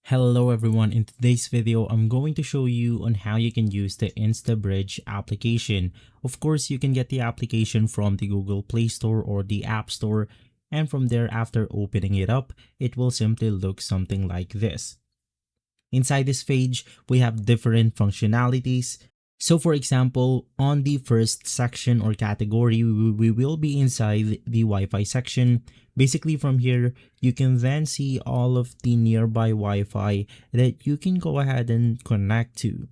Hello everyone, in today's video I'm going to show you on how you can use the Instabridge application. Of course, you can get the application from the Google Play Store or the App Store, and from there, after opening it up, it will simply look something like this. Inside this page, we have different functionalities. So for example, on the first section or category, we will be inside the Wi-Fi section. Basically from here, you can then see all of the nearby Wi-Fi that you can go ahead and connect to.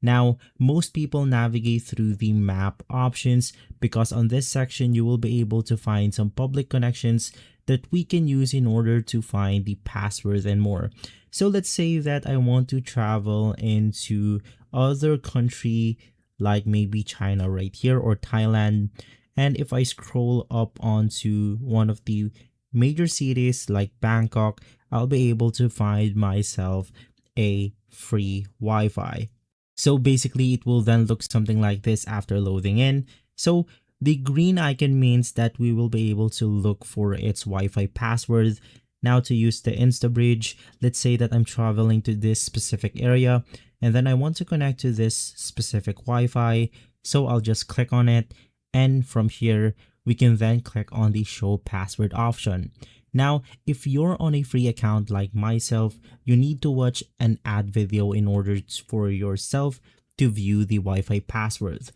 Now, most people navigate through the map options because on this section, you will be able to find some public connections that we can use in order to find the passwords and more. So let's say that I want to travel into other country like maybe China right here or Thailand. And if I scroll up onto one of the major cities like Bangkok, I'll be able to find myself a free Wi-Fi. So basically it will then look something like this after loading in. So the green icon means that we will be able to look for its Wi-Fi password. Now to use the Instabridge, let's say that I'm traveling to this specific area and then I want to connect to this specific Wi-Fi. So I'll just click on it, and from here, we can then click on the show password option. Now, if you're on a free account like myself, you need to watch an ad video in order for yourself to view the Wi-Fi password.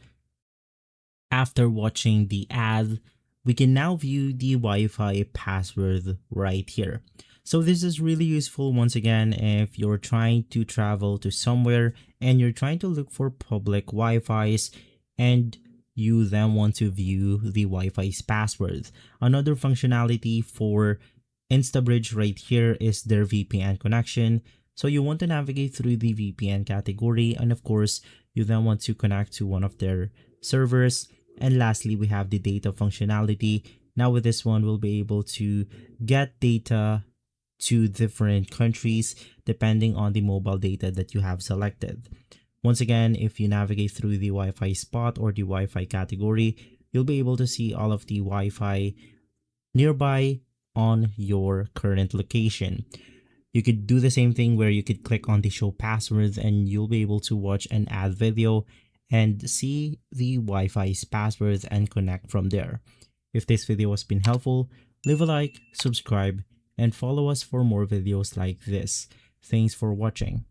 After watching the ad, we can now view the Wi-Fi password right here. So this is really useful once again if you're trying to travel to somewhere and you're trying to look for public Wi-Fis and you then want to view the Wi-Fi's password. Another functionality for Instabridge right here is their VPN connection. So you want to navigate through the VPN category, and of course, you then want to connect to one of their servers. And lastly, we have the data functionality. Now with this one, we'll be able to get data to different countries depending on the mobile data that you have selected. Once again, if you navigate through the Wi-Fi spot or the Wi-Fi category, you'll be able to see all of the Wi-Fi nearby on your current location. You could do the same thing where you could click on the show passwords and you'll be able to watch an ad video and see the Wi-Fi's passwords and connect from there. If this video has been helpful, leave a like, subscribe, and follow us for more videos like this. Thanks for watching.